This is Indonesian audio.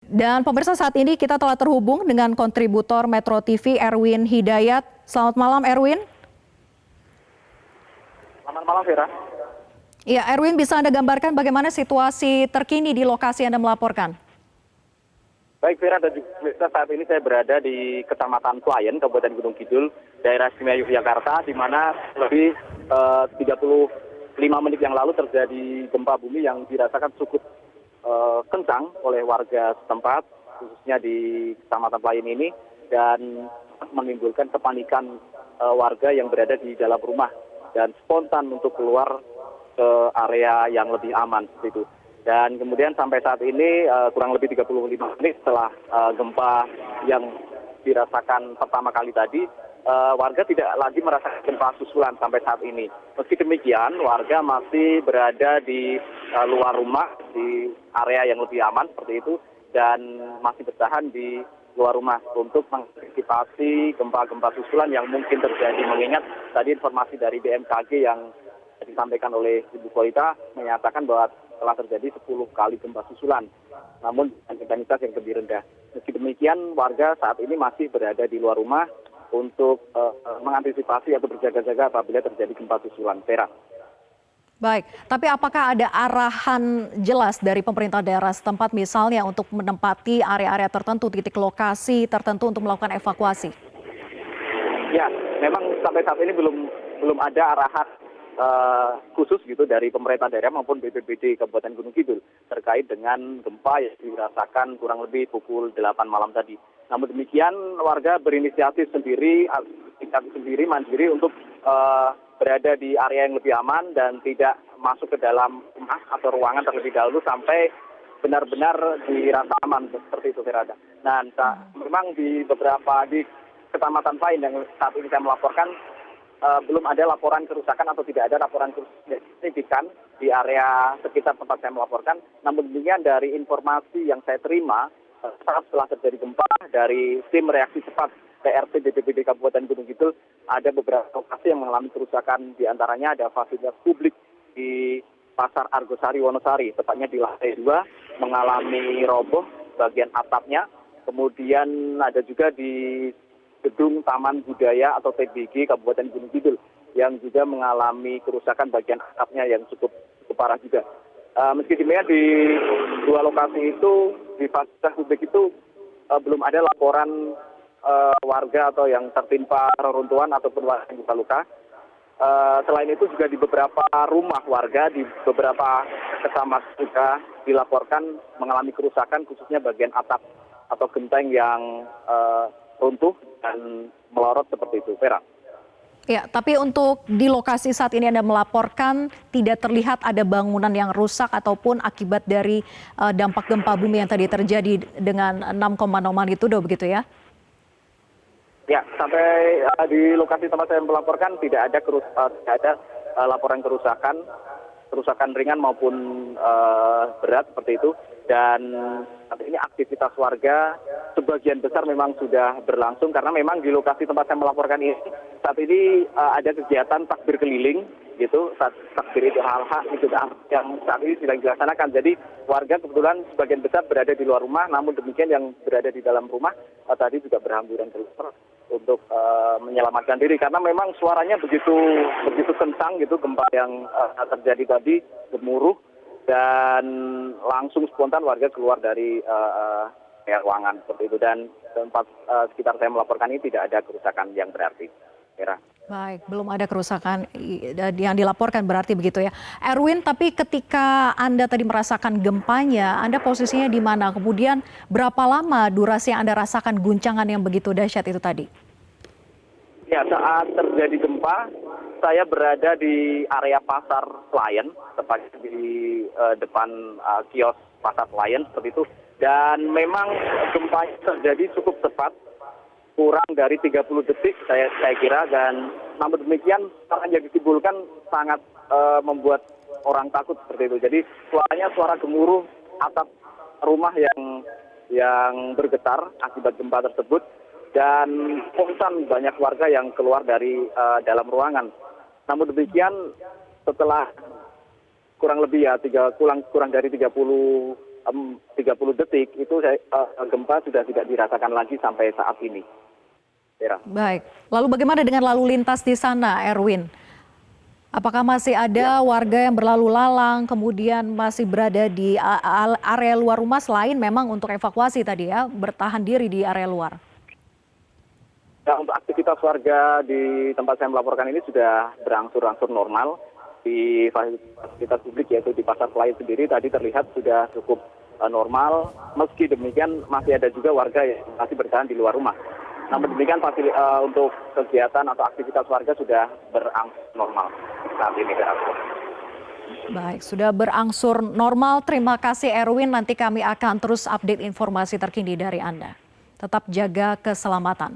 Dan pemirsa, saat ini kita telah terhubung dengan kontributor Metro TV Erwin Hidayat. Selamat malam Erwin. Selamat malam, Vera. Ya, Erwin, bisa Anda gambarkan bagaimana situasi terkini di lokasi Anda melaporkan? Baik, Vera, dan juga saat ini saya berada di Kecamatan Pelayan, Kabupaten Gunung Kidul, daerah istimewa Yogyakarta, di mana lebih 35 menit yang lalu terjadi gempa bumi yang dirasakan cukup kencang oleh warga setempat, khususnya di Kecamatan Pelayan ini, dan menimbulkan kepanikan warga yang berada di dalam rumah dan spontan untuk keluar ke area yang lebih aman seperti itu. Dan kemudian sampai saat ini kurang lebih 35 menit setelah gempa yang dirasakan pertama kali tadi, warga tidak lagi merasakan gempa susulan sampai saat ini. Meski demikian, warga masih berada di luar rumah, di area yang lebih aman seperti itu, dan masih bertahan di luar rumah untuk mengantisipasi gempa-gempa susulan yang mungkin terjadi. Mengingat tadi informasi dari BMKG yang disampaikan oleh Ibu Koita menyatakan bahwa telah terjadi 10 kali gempa susulan, namun dengan intensitas yang lebih rendah. Meski demikian, warga saat ini masih berada di luar rumah untuk mengantisipasi atau berjaga-jaga apabila terjadi gempa susulan. Vera. Baik, tapi apakah ada arahan jelas dari pemerintah daerah setempat misalnya untuk menempati area-area tertentu, titik lokasi tertentu untuk melakukan evakuasi? Ya, memang sampai saat ini belum ada arahan khusus gitu dari pemerintah daerah maupun BPBD Kabupaten Gunung Kidul terkait dengan gempa yang dirasakan kurang lebih pukul 8 malam tadi. Namun demikian, warga berinisiatif sendiri mandiri untuk berada di area yang lebih aman dan tidak masuk ke dalam rumah atau ruangan terlebih dahulu sampai benar-benar dirasa aman seperti itu, Ferada. Nah, memang di Kecamatan Pelayan yang saat ini saya melaporkan, belum ada laporan kerusakan atau tidak ada laporan kerusakan signifikan di area sekitar tempat saya melaporkan. Namun demikian, dari informasi yang saya terima saat setelah terjadi gempa dari tim reaksi cepat PRT BPBD Kabupaten Gunung Kidul, ada beberapa lokasi yang mengalami kerusakan. Di antaranya ada fasilitas publik di Pasar Argosari Wonosari, tepatnya di lantai 2, mengalami roboh bagian atapnya. Kemudian ada juga di Gedung Taman Budaya atau TBG Kabupaten Gunung Kidul yang juga mengalami kerusakan bagian atapnya yang cukup parah juga. Meski demikian, di dua lokasi itu, di fasilitas publik itu belum ada laporan warga atau yang tertimpa reruntuhan ataupun warga yang luka-luka. Selain itu juga di beberapa rumah warga di beberapa kecamatan juga dilaporkan mengalami kerusakan, khususnya bagian atap atau genteng yang runtuh dan melorot seperti itu, Vera. Ya, tapi untuk di lokasi saat ini Anda melaporkan tidak terlihat ada bangunan yang rusak ataupun akibat dari dampak gempa bumi yang tadi terjadi dengan 6,0 magnitudo begitu ya? Ya, sampai di lokasi tempat saya melaporkan tidak ada laporan kerusakan ringan maupun berat seperti itu. Dan saat ini aktivitas warga sebagian besar memang sudah berlangsung, karena memang di lokasi tempat saya melaporkan ini saat ini ada kegiatan takbir keliling gitu. Takbir itu hal-hal yang saat ini sedang dilaksanakan. Jadi warga kebetulan sebagian besar berada di luar rumah, namun demikian yang berada di dalam rumah tadi juga berhamburan keluar untuk menyelamatkan diri, karena memang suaranya begitu kencang gitu gempa yang terjadi tadi, gemuruh, dan langsung spontan warga keluar dari ruangan seperti itu. Dan tempat sekitar saya melaporkan ini tidak ada kerusakan yang berarti. Era. Baik, belum ada kerusakan yang dilaporkan berarti begitu ya. Erwin, tapi ketika Anda tadi merasakan gempanya, Anda posisinya di mana? Kemudian berapa lama durasi yang Anda rasakan guncangan yang begitu dahsyat itu tadi? Ya, saat terjadi gempa, saya berada di area Pasar Pelayan, tepatnya di depan kios Pasar Pelayan seperti itu. Dan memang gempa terjadi cukup cepat, kurang dari 30 detik saya kira. Dan namun demikian, serangan yang ditimbulkan sangat membuat orang takut seperti itu. Jadi suaranya suara gemuruh atap rumah yang bergetar akibat gempa tersebut. Dan spontan banyak warga yang keluar dari dalam ruangan. Namun demikian, setelah kurang lebih kurang dari 30 30 detik itu gempa sudah tidak dirasakan lagi sampai saat ini. Vera. Baik. Lalu bagaimana dengan lalu lintas di sana, Erwin? Apakah masih ada warga yang berlalu lalang, kemudian masih berada di area luar rumah selain memang untuk evakuasi tadi ya, bertahan diri di area luar? Ya, untuk aktivitas warga di tempat saya melaporkan ini sudah berangsur-angsur normal. Di fasilitas publik yaitu di Pasar Selain sendiri tadi terlihat sudah cukup normal. Meski demikian masih ada juga warga yang masih bertahan di luar rumah. Namun demikian untuk kegiatan atau aktivitas warga sudah berangsur normal saat ini. Baik, sudah berangsur normal. Terima kasih Erwin, nanti kami akan terus update informasi terkini dari Anda. Tetap jaga keselamatan.